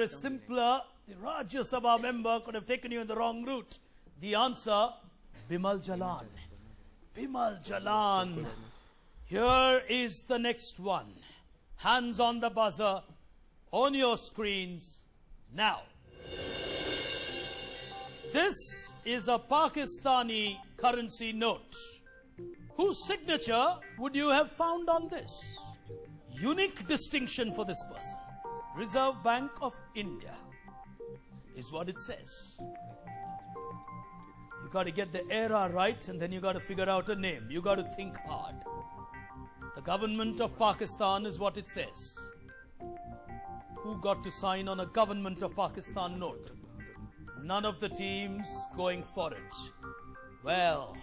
Simpler, the Rajya Sabha member could have taken you in the wrong route. The answer, Bimal Jalan. Bimal Jalan. Here is the next one. Hands on the buzzer, on your screens, now. This is a Pakistani currency note. Whose signature would you have found on this? Unique distinction for this person. Reserve Bank of India is what it says. You got to get the era right, and then you got to figure out a name. You got to think hard. The government of Pakistan is what it says. Who got to sign on a government of Pakistan note? None of the teams going for it. Well,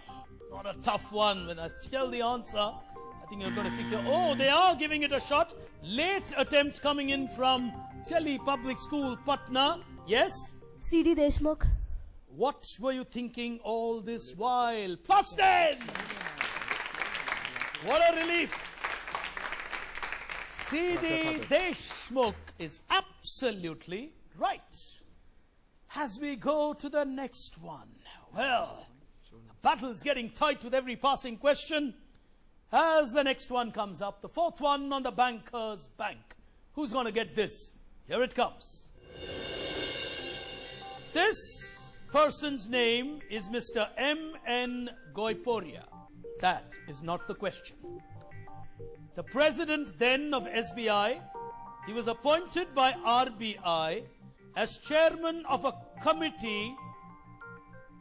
not a tough one. When I tell the answer, I think you're going to kick your... Oh, they are giving it a shot. Late attempt coming in from Delhi Public School, Patna. Yes? C.D. Deshmukh. What were you thinking all this while? +10! What a relief. C.D. Deshmukh is absolutely right. As we go to the next one. Well, the battle is getting tight with every passing question. As the next one comes up, the fourth one on the banker's bank. Who's going to get this? Here it comes. This person's name is Mr. M.N. Goiporia. That is not the question. The president then of SBI, he was appointed by RBI as chairman of a committee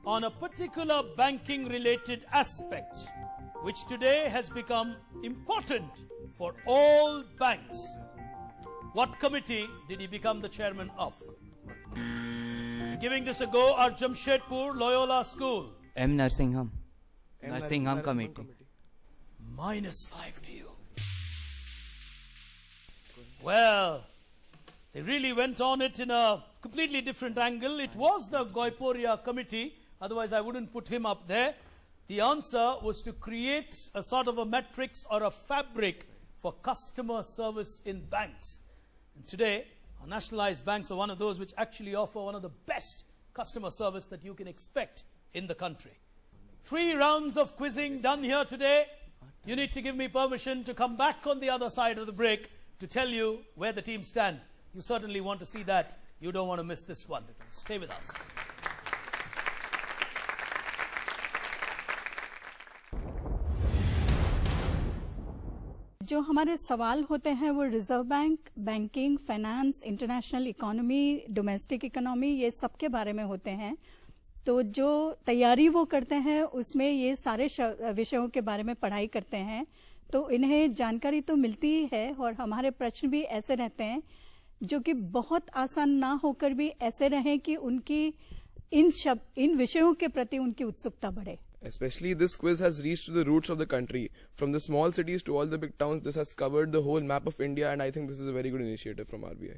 on a particular banking related aspect, which today has become important for all banks. What committee did he become the chairman of? Giving this a go are Jamshedpur Loyola School. M. Narsingham. Narsingham Committee. -5 to you. Well, they really went on it in a completely different angle. It was the Goiporia committee. Otherwise, I wouldn't put him up there. The answer was to create a sort of a matrix or a fabric for customer service in banks. And today, our nationalized banks are one of those which actually offer one of the best customer service that you can expect in the country. 3 rounds of quizzing done here today. You need to give me permission to come back on the other side of the break to tell you where the teams stand. You certainly want to see that. You don't want to miss this one. Stay with us. जो हमारे सवाल होते हैं वो reserve bank, banking, finance, international economy, domestic economy, ये सब के बारे में होते हैं. तो जो तैयारी वो करते हैं उसमें ये सारे विषयों के बारे में पढ़ाई करते हैं. तो इन्हें जानकारी तो मिलती ही है और हमारे प्रश्न भी ऐसे रहते हैं जो कि बहुत आसान ना होकर भी ऐसे रहें कि उनकी इन विषयों के प्रति उनकी उत्सुकता बढ़े. Especially this quiz has reached to the roots of the country. From the small cities to all the big towns, this has covered the whole map of India, and I think this is a very good initiative from RBI.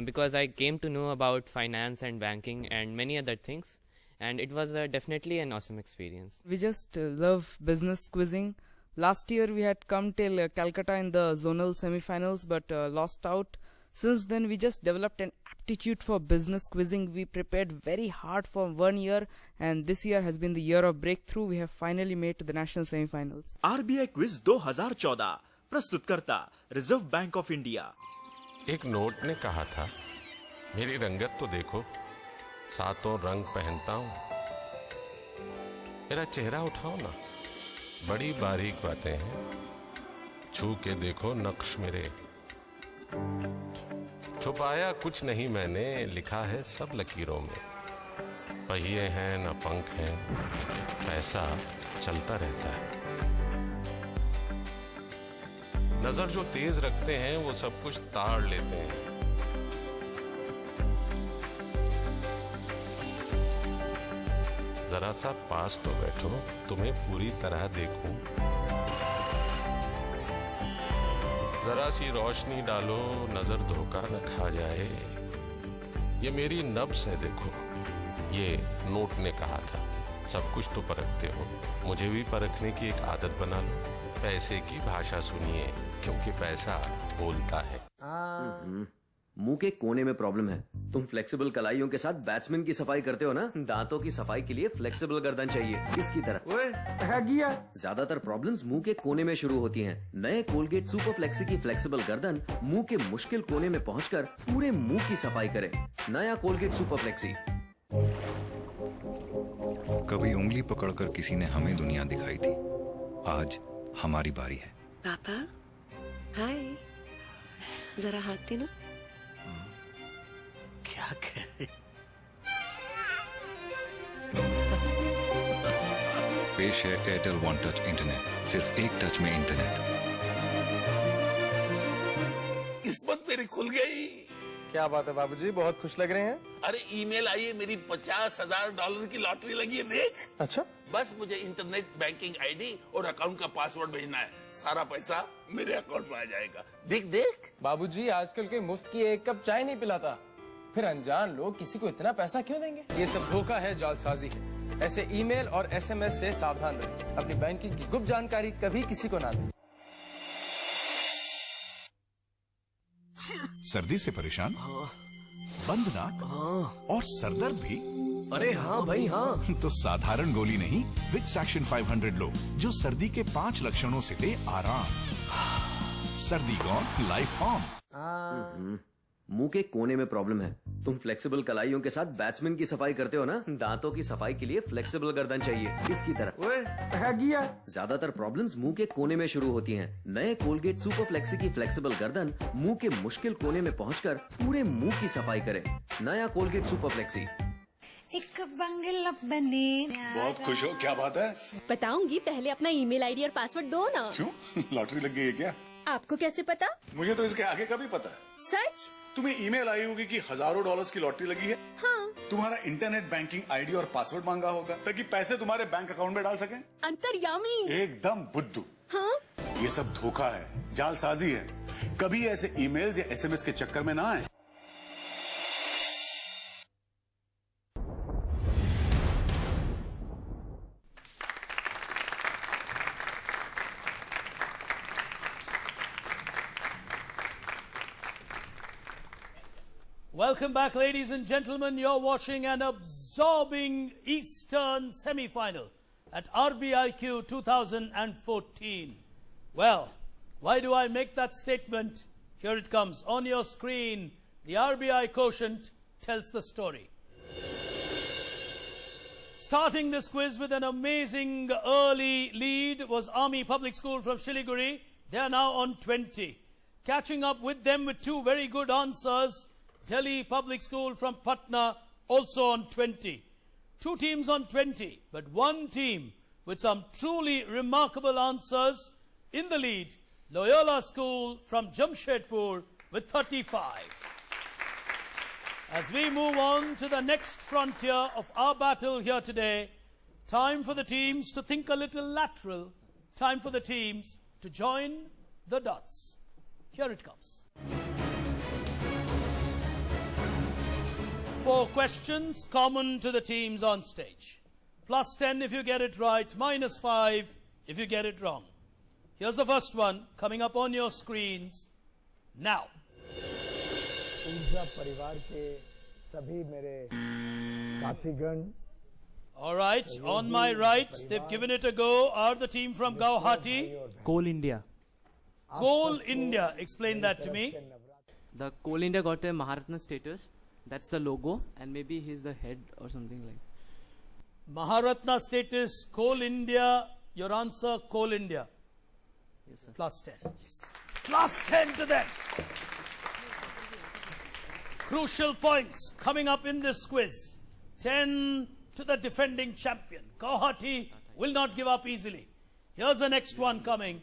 Because I came to know about finance and banking and many other things, and it was definitely an awesome experience. We just love business quizzing. Last year we had come till Calcutta in the zonal semi-finals but lost out. Since then we just developed an aptitude for business quizzing. We prepared very hard for 1 year and this year has been the year of breakthrough. We have finally made to the national semi-finals. RBI Quiz 2014 प्रस्तुतकर्ता reserve bank of India. एक note ने कहा था, मेरी रंगत तो देखो, सातों रंग पहनता हूँ. मेरा चेहरा उठाओ ना, बड़ी बारीक बातें हैं. छू के देखो नक्श मेरे. छुपाया कुछ नहीं मैंने, लिखा है सब लकीरों में. पहिए हैं न पंख हैं, पैसा चलता रहता है. नजर जो तेज रखते हैं वो सब कुछ ताड़ लेते हैं. जरा सा पास तो बैठो, तुम्हें पूरी तरह देखूं. जरा सी रोशनी डालो, नजर धोखा न खा जाए. ये मेरी नब्ज है देखो, ये नोट ने कहा था. सब कुछ तो परखते हो, मुझे भी परखने की एक आदत बना लो. पैसे की भाषा सुनिए, क्योंकि पैसा बोलता है. मुंह के कोने में प्रॉब्लम है। तुम फ्लेक्सिबल कलाइयों के साथ बैट्समैन की सफाई करते हो ना, दांतों की सफाई के लिए फ्लेक्सिबल गर्दन चाहिए, इसकी तरह। ओए है गया। ज्यादातर प्रॉब्लम्स मुंह के कोने में शुरू होती हैं। नए कोलगेट सुपर फ्लेक्सी की फ्लेक्सिबल गर्दन मुंह के मुश्किल कोने में पहुंचकर पूरे मुंह की सफाई करे। नया कोलगेट सुपर फ्लेक्सी। कभी उंगली पकड़कर किसी ने हमें दुनिया दिखाई थी, आज हमारी बारी है। पापा हाय, जरा हाथ देना। क्या कह रही? पेश है एयरटेल वन टच इंटरनेट, सिर्फ एक टच में इंटरनेट। किस्मत मेरी खुल गई। क्या बात है बाबूजी, बहुत खुश लग रहे हैं। अरे ईमेल आई है, मेरी $50,000 की लॉटरी लगी है, देख। अच्छा, बस मुझे इंटरनेट बैंकिंग आईडी और अकाउंट का पासवर्ड भेजना है, सारा पैसा मेरे अकाउंट में आ जाएगा। देख देख। बाबूजी आजकल कोई मुफ्त की एक कप चाय नहीं पिलाता, फिर अनजान लोग किसी को इतना पैसा क्यों देंगे? ये सब धोखा है, जालसाजी है। ऐसे ईमेल और SMS से सावधान रहें। अपनी बैंकिंग की गुप्त जानकारी कभी किसी को ना दें। सर्दी से परेशान, बंद नाक और सरदर्द भी। अरे हाँ भाई हाँ। तो साधारण गोली नहीं, विक्स एक्शन 500 लो, जो सर्दी के 5 लक्षणों से दे आराम। सर्दी गॉन, लाइफ ऑन। मुंह के कोने में प्रॉब्लम है। तुम फ्लेक्सिबल कलाइयों के साथ बैट्समैन की सफाई करते हो ना, दांतों की सफाई के लिए फ्लेक्सिबल गर्दन चाहिए, इसकी तरह। ओए है गया। ज्यादातर प्रॉब्लम्स मुंह के कोने में शुरू होती हैं। नए कोलगेट सुपर फ्लेक्सी की फ्लेक्सिबल गर्दन मुंह के मुश्किल कोने में पहुंचकर पूरे मुंह की सफाई करे। नया कोलगेट सुपर फ्लेक्सी। एक बंगला बने। बहुत खुश हो, क्या बात है? बताऊंगी, पहले अपना ईमेल आईडी और पासवर्ड दो ना। क्यों, लॉटरी लग गई है क्या? आपको कैसे पता? मुझे तो इसके आगे का भी पता है। सच? तुम्हें ईमेल आई होगी कि हजारों डॉलर्स की लॉटरी लगी है। हाँ। तुम्हारा इंटरनेट बैंकिंग आईडी और पासवर्ड मांगा होगा ताकि पैसे तुम्हारे बैंक अकाउंट में डाल सकें। अंतर्यामी। एकदम बुद्धू। हाँ? ये सब धोखा है, जालसाजी है। कभी ऐसे ईमेल्स या SMS के चक्कर में ना आए। Welcome back, ladies and gentlemen. You're watching an absorbing Eastern semi-final at RBIQ 2014. Well, why do I make that statement? Here it comes on your screen. The RBI quotient tells the story. Starting this quiz with an amazing early lead was Army Public School from Shiliguri. They are now on 20. Catching up with them with two very good answers, Delhi Public School from Patna, also on 20. Two teams on 20, but one team with some truly remarkable answers in the lead, Loyola School from Jamshedpur with 35. As we move on to the next frontier of our battle here today, time for the teams to think a little lateral, time for the teams to join the dots. Here it comes. 4 questions common to the teams on stage. Plus 10 if you get it right, minus 5 if you get it wrong. Here's the first one coming up on your screens now. ऊर्जा परिवार के सभी मेरे साथीगण. All right, on my right, they've given it a go, are the team from Guwahati. Coal India. Coal India, explain that to me. The Coal India got a Maharatna status. That's the logo, and maybe he's the head or something like. Maharatna status, Coal India. Your answer, Coal India. Yes, sir. Plus 10. Yes. Plus 10 to them. Crucial points coming up in this quiz. 10 to the defending champion. Guwahati will not give up easily. Here's the next one coming.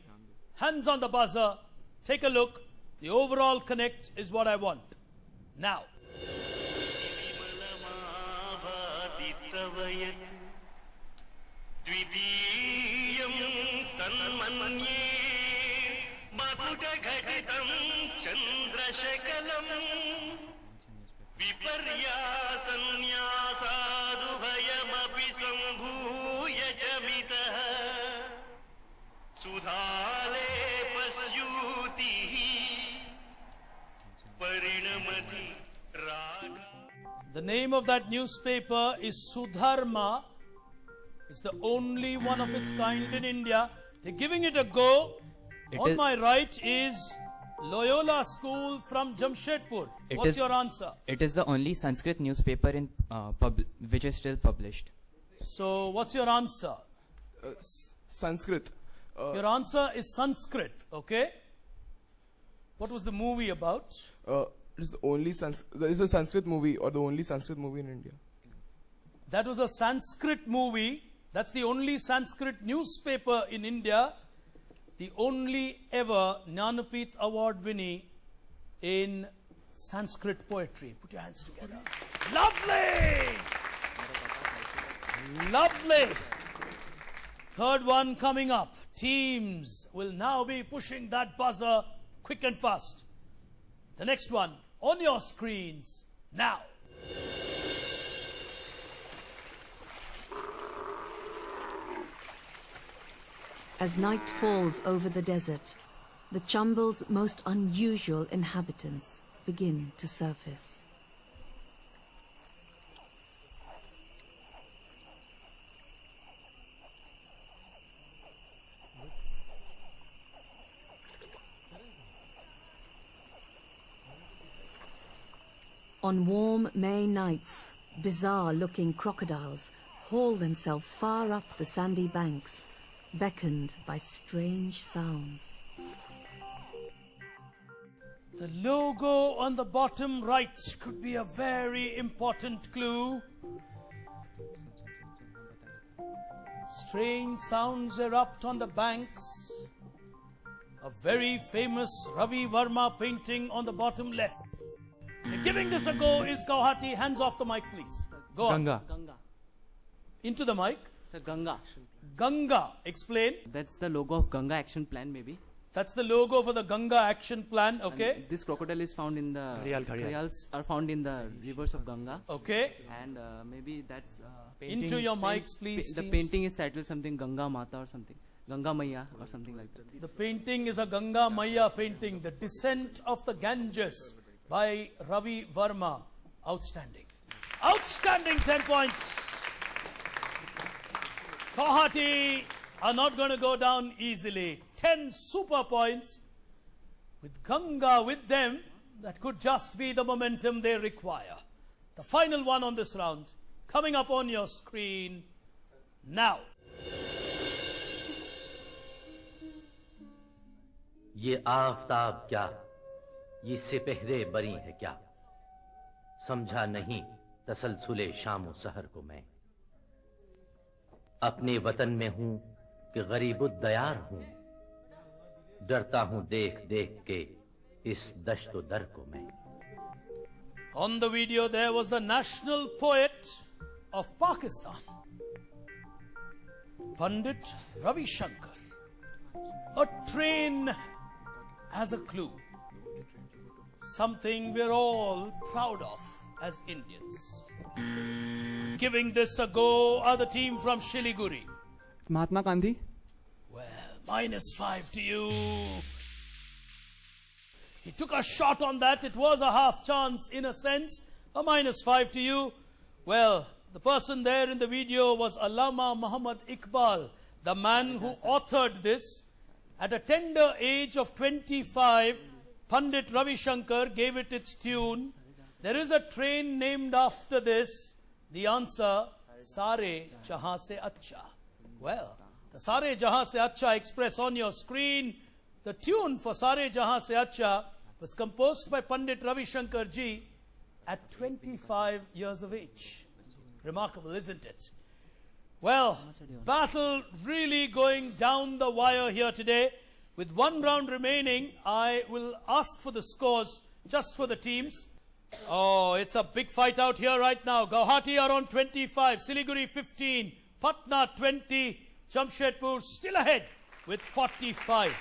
Hands on the buzzer. Take a look. The overall connect is what I want. Now. द्वितीयं तन्मन्ये मकुटघटितं चन्द्रशकलं विपर्यासन्न्यासादुभयमपि सम्भूय च मितः सुधालेपस्यूतिः परिणमति The name of that newspaper is Sudharma. It's the only one of its kind in India. They're giving it a go. On my right is Loyola School from Jamshedpur. What's your answer? It is the only Sanskrit newspaper in which is still published. So, what's your answer? Sanskrit. Your answer is Sanskrit, okay? What was the movie about? It's the only there is a Sanskrit movie or the only Sanskrit movie in India. That was a Sanskrit movie. That's the only Sanskrit newspaper in India. The only ever Jnanapith Award winning in Sanskrit poetry. Put your hands together. Lovely! Lovely! Third one coming up. Teams will now be pushing that buzzer quick and fast. The next one on your screens now. As night falls over the desert, the Chambel's most unusual inhabitants begin to surface. On warm May nights, bizarre-looking crocodiles haul themselves far up the sandy banks, beckoned by strange sounds. The logo on the bottom right could be a very important clue. Strange sounds erupt on the banks. A very famous Ravi Verma painting on the bottom left. Giving this a go is Guwahati. Hands off the mic, please. Go on. Ganga. Into the mic. Sir, Ganga. Ganga. Explain. That's the logo of Ganga Action Plan, maybe. That's the logo for the Ganga Action Plan. Okay. And this crocodile is found in the Gharials are found in the rivers of Ganga. Okay. And maybe that's into your mics, please. The painting is titled something Ganga Mata or something. Ganga Maya or something like that. The painting is a Ganga Maya painting. The Descent of the Ganges by Ravi Verma. Outstanding. Outstanding 10 points. Guwahati are not going to go down easily. 10 super points. With Ganga with them, that could just be the momentum they require. The final one on this round, coming up on your screen now. ये आफताब क्या, ये सिपहरे बरी है क्या, समझा नहीं तसलसुले शाम सहर को मैं। अपने वतन में हूं कि गरीबुद्दयार हूं, डरता हूं देख देख के इस दश्तो दर को मैं। On the video there was the national poet of Pakistan, Pandit Ravi Shankar. A train as a clue. Something we're all proud of as Indians. Giving this a go are the team from Shiliguri. Mahatma Gandhi. -5 to you. He took a shot on that. It was a half chance in a sense. A -5 to you. Well, the person there in the video was Allama Muhammad Iqbal, the man who authored this. At a tender age of 25, Pandit Ravi Shankar gave it its tune. There is a train named after this. The answer, Sare Jahan Se Acha. Well, the Sare Jahan Se Acha Express on your screen. The tune for Sare Jahan Se Acha was composed by Pandit Ravi Shankar ji at 25 years of age. Remarkable, isn't it? Well, battle really going down the wire here today. With one round remaining, I will ask for the scores just for the teams. Oh, it's a big fight out here right now. Guwahati are on 25, Siliguri 15, Patna 20, Jamshedpur still ahead with 45.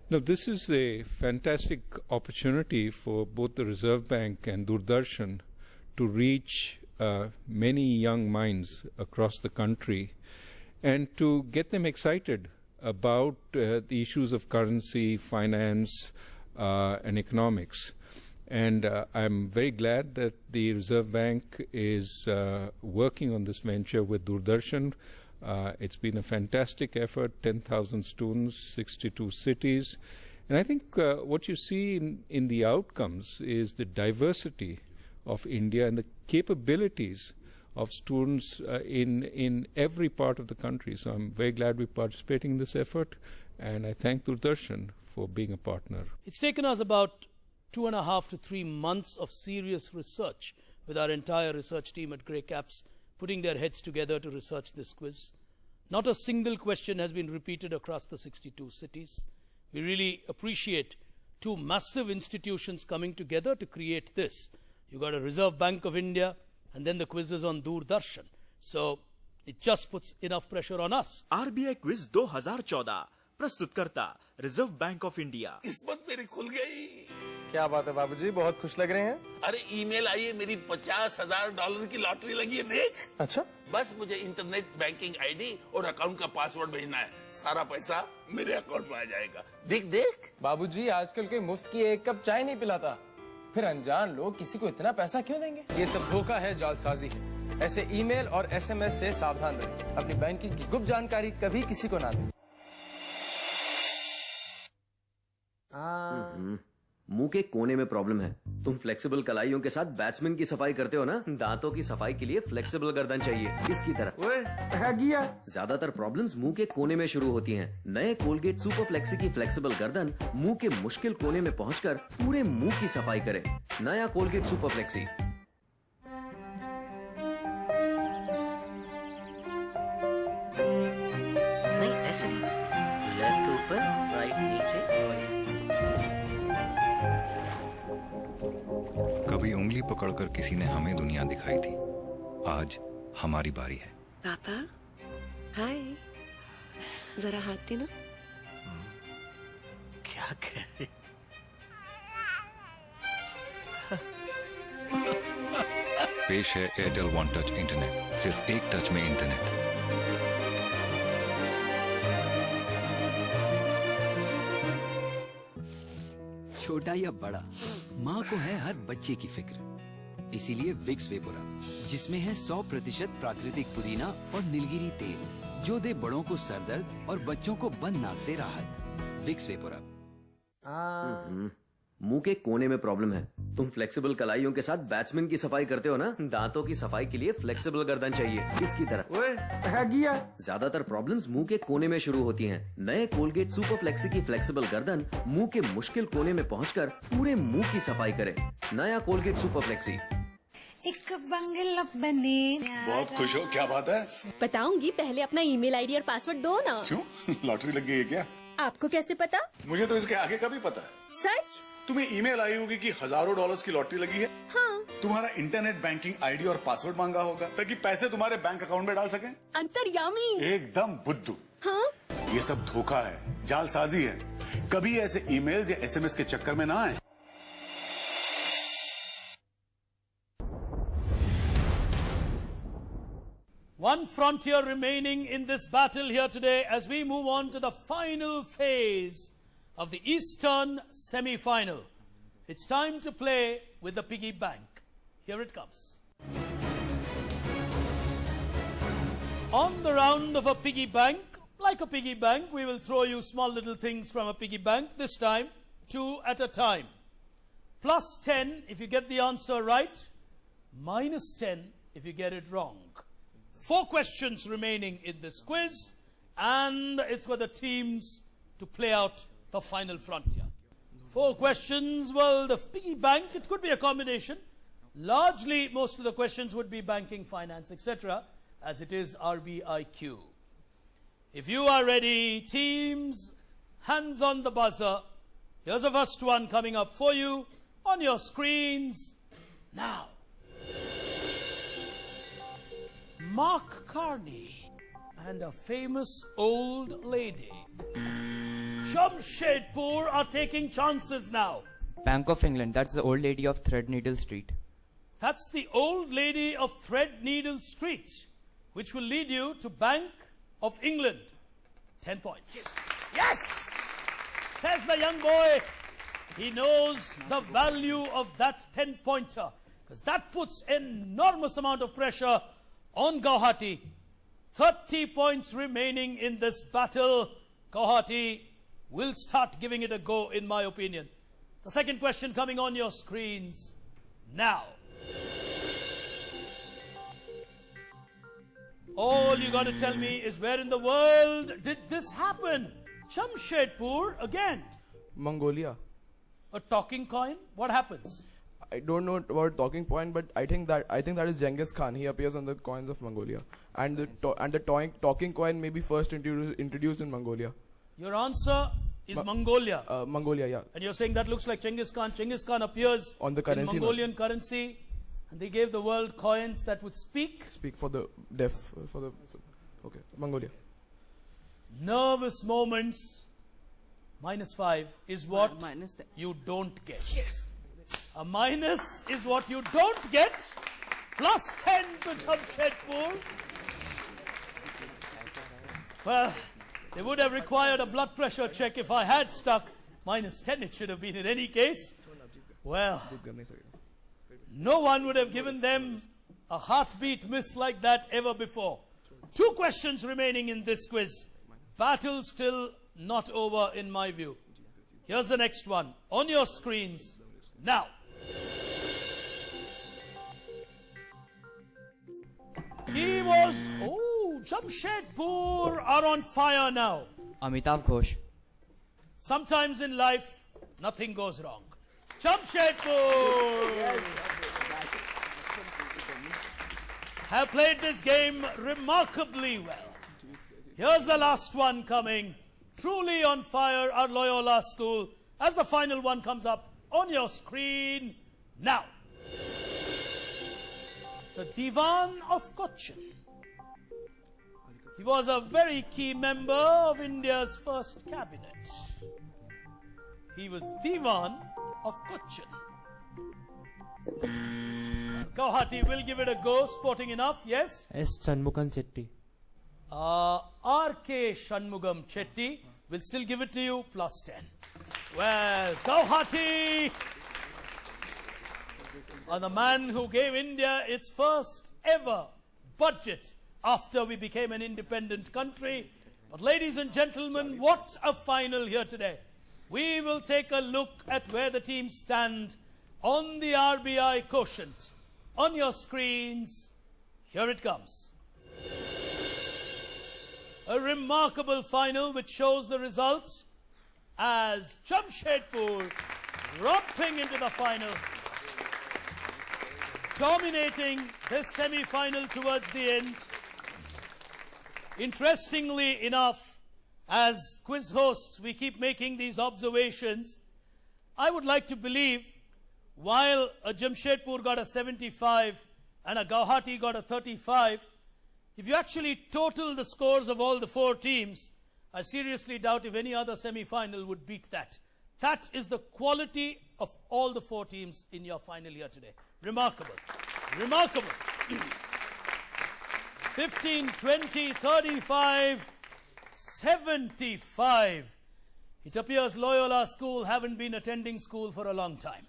Now, this is a fantastic opportunity for both the Reserve Bank and Doordarshan to reach many young minds across the country and to get them excited about the issues of currency, finance, and economics. And I'm very glad that the Reserve Bank is working on this venture with Doordarshan. It's been a fantastic effort, 10,000 students, 62 cities. And I think what you see in the outcomes is the diversity of India and the capabilities of students in every part of the country. So I'm very glad we're participating in this effort, and I thank Doordarshan for being a partner. It's taken us about 2.5 to 3 months of serious research with our entire research team at Grey Caps, putting their heads together to research this quiz. Not a single question has been repeated across the 62 cities. We really appreciate two massive institutions coming together to create this. You got a Reserve Bank of India, and then the quiz is on Doordarshan. So it just puts enough pressure on us. RBI quiz 2014 प्रस्तुत करता reserve bank of India. किस्मत मेरी खुल गई। क्या बात है बाबूजी, बहुत खुश लग रहे हैं। अरे ईमेल आई है, मेरी $50,000 की लॉटरी लगी है, देख। अच्छा, बस मुझे इंटरनेट बैंकिंग आईडी और अकाउंट का पासवर्ड भेजना है, सारा पैसा मेरे अकाउंट में आ जाएगा। देख देख। बाबूजी, आजकल कोई मुफ्त की एक कप चाय नहीं पिलाता, फिर अनजान लोग किसी को इतना पैसा क्यों देंगे? ये सब धोखा है, जालसाजी है। ऐसे ईमेल और SMS से सावधान रहें। अपनी बैंकिंग की गुप्त जानकारी कभी किसी को ना दें। मुंह के कोने में प्रॉब्लम है। तुम फ्लेक्सिबल कलाइयों के साथ बैट्समैन की सफाई करते हो ना? दांतों की सफाई के लिए फ्लेक्सिबल गर्दन चाहिए, इसकी तरह। ओए, ज्यादातर प्रॉब्लम्स मुंह के कोने में शुरू होती हैं। नए कोलगेट सुपर फ्लेक्सी की फ्लेक्सिबल गर्दन मुंह के मुश्किल कोने में पहुंचकर पूरे मुंह की सफाई करे। नया कोलगेट सुपर फ्लेक्सी। नहीं, ऐसे नहीं, लेफ्ट ऊपर, राइट नीचे। कभी उंगली पकड़कर किसी ने हमें दुनिया दिखाई थी, आज हमारी बारी है। पापा, हाय, जरा हाथ देना। क्या कह रही? पेश है एयरटेल वन टच इंटरनेट, सिर्फ एक टच में इंटरनेट। छोटा या बड़ा, माँ को है हर बच्चे की फिक्र। इसीलिए विक्स वेपोरब, जिसमें है 100% प्राकृतिक पुदीना और नीलगिरी तेल, जो दे बड़ों को सरदर्द और बच्चों को बंद नाक से राहत। Vicks VapoRub. मुंह के कोने में प्रॉब्लम है। तुम फ्लेक्सिबल कलाइयों के साथ बैट्समैन की सफाई करते हो ना? दांतों की सफाई के लिए फ्लेक्सिबल गर्दन चाहिए, इसकी तरह। ओए, ज्यादातर प्रॉब्लम्स मुंह के कोने में शुरू होती हैं। नए कोलगेट सुपर फ्लेक्सी की फ्लेक्सिबल गर्दन मुंह के मुश्किल कोने में पहुंचकर पूरे मुंह की सफाई करे। नया कोलगेट सुपर फ्लेक्सी। एक बंगला बने। बहुत खुश हो, क्या बात है? बताऊंगी, पहले अपना ईमेल आईडी और पासवर्ड दो ना। क्यों? लॉटरी लग गई है क्या? आपको कैसे पता? मुझे तो इसके आगे का भी पता है। सच? तुम्हें ईमेल आई होगी कि हजारों डॉलर्स की लॉटरी लगी है। हाँ। तुम्हारा इंटरनेट बैंकिंग आईडी और पासवर्ड मांगा होगा ताकि पैसे तुम्हारे बैंक अकाउंट में डाल सकें। अंतर्यामी। एकदम बुद्धू। हाँ? ये सब धोखा है, जालसाजी है। कभी ऐसे ईमेल्स या SMS के चक्कर में ना आए। One frontier remaining in this battle here today as we move on to the final phase of the Eastern semi-final. It's time to play with the piggy bank. Here it comes. On the round of a piggy bank, like a piggy bank, we will throw you small little things from a piggy bank, this time 2 at a time. Plus 10 if you get the answer right, minus 10 if you get it wrong. 4 questions remaining in this quiz, and it's for the teams to play out the final frontier. 4 questions. Well, the piggy bank, it could be a combination. Largely, most of the questions would be banking, finance, etc., as it is RBIQ. If you are ready, teams, hands on the buzzer. Here's the first one coming up for you on your screens now. Mark Carney and a famous old lady. Jamshedpur are taking chances now. Bank of England, that's the old lady of Threadneedle Street. That's the old lady of Threadneedle Street, which will lead you to Bank of England. 10 points. Yes! Says the young boy. He knows the value of that 10-pointer because that puts enormous amount of pressure on Guwahati. 30 points remaining in this battle. Guwahati will start giving it a go, in my opinion. The second question coming on your screens now. All you got to tell me is where in the world did this happen? Jamshedpur again. Mongolia. A talking coin? What happens? I don't know about talking point, but I think that is Genghis Khan. He appears on the coins of Mongolia, and the talking coin may be first introduced in Mongolia. Your answer is Mongolia. Mongolia, yeah. And you're saying that looks like Genghis Khan. Genghis Khan appears on the currency in Mongolian currency, and they gave the world coins that would speak. Speak for the deaf. Okay, Mongolia. Nervous moments. -5 is what you don't get. Yes. A minus is what you don't get. +10 to Jamshedpur. Well, they would have required a blood pressure check if I had stuck. -10 it should have been in any case. Well, no one would have given them a heartbeat miss like that ever before. 2 questions remaining in this quiz. Battle still not over in my view. Here's the next one on your screens now. He was, Jamshedpur are on fire now. Amitav Ghosh. Sometimes in life, nothing goes wrong. Jamshedpur have played this game remarkably well. Here's the last one coming. Truly on fire, our Loyola school, as the final one comes up on your screen now. The Diwan of Cochin. He was a very key member of India's first cabinet. He was Diwan of Cochin. Guwahati will give it a go, sporting enough, yes? S. Shanmugam Chetty. R.K. Shanmugam Chetty will still give it to you, +10. Well, Guwahati are the man who gave India its first ever budget after we became an independent country. But ladies and gentlemen, what a final here today. We will take a look at where the teams stand on the RBI quotient. On your screens, here it comes. A remarkable final which shows the result as Jamshedpur romping into the final, dominating this semi-final towards the end. Interestingly enough, as quiz hosts, we keep making these observations. I would like to believe while a Jamshedpur got a 75 and a Guwahati got a 35, if you actually total the scores of all the 4 teams, I seriously doubt if any other semi-final would beat that. That is the quality of all the 4 teams in your final here today. Remarkable. Remarkable. 15, 20, 35, 75. It appears Loyola School haven't been attending school for a long time.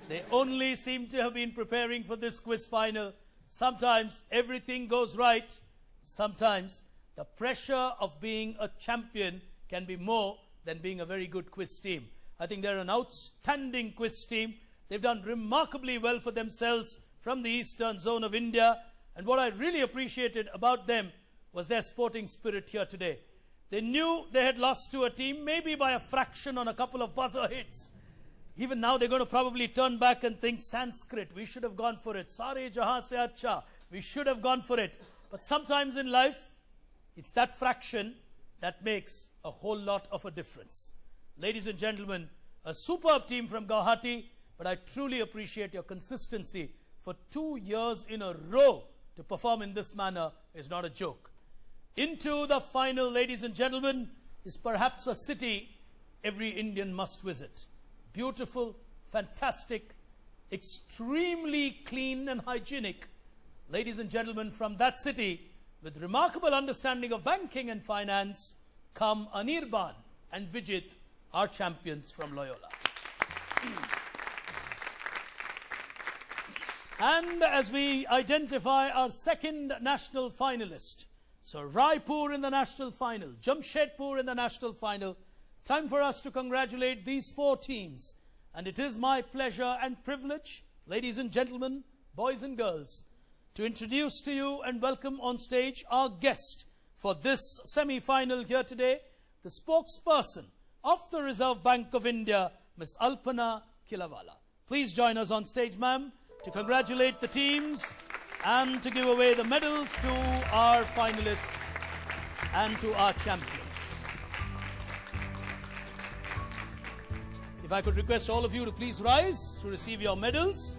They only seem to have been preparing for this quiz final. Sometimes everything goes right. Sometimes the pressure of being a champion can be more than being a very good quiz team. I think they're an outstanding quiz team. They've done remarkably well for themselves from the eastern zone of India. And what I really appreciated about them was their sporting spirit here today. They knew they had lost to a team, maybe by a fraction on a couple of buzzer hits. Even now they're going to probably turn back and think Sanskrit, we should have gone for it. Sare jahan se acha, we should have gone for it. But sometimes in life, it's that fraction that makes a whole lot of a difference. Ladies and gentlemen, a superb team from Guwahati, but I truly appreciate your consistency. For 2 years in a row to perform in this manner is not a joke. Into the final, ladies and gentlemen, is perhaps a city every Indian must visit. Beautiful, fantastic, extremely clean and hygienic. Ladies and gentlemen, from that city, with remarkable understanding of banking and finance, come Anirban and Vijit, our champions from Loyola. And as we identify our second national finalist, so Raipur in the national final, Jamshedpur in the national final, time for us to congratulate these 4 teams. And it is my pleasure and privilege, ladies and gentlemen, boys and girls, to introduce to you and welcome on stage our guest for this semi-final here today, the spokesperson of the Reserve Bank of India, Ms. Alpana Kilawala. Please join us on stage, ma'am, to congratulate the teams and to give away the medals to our finalists and to our champions. If I could request all of you to please rise to receive your medals.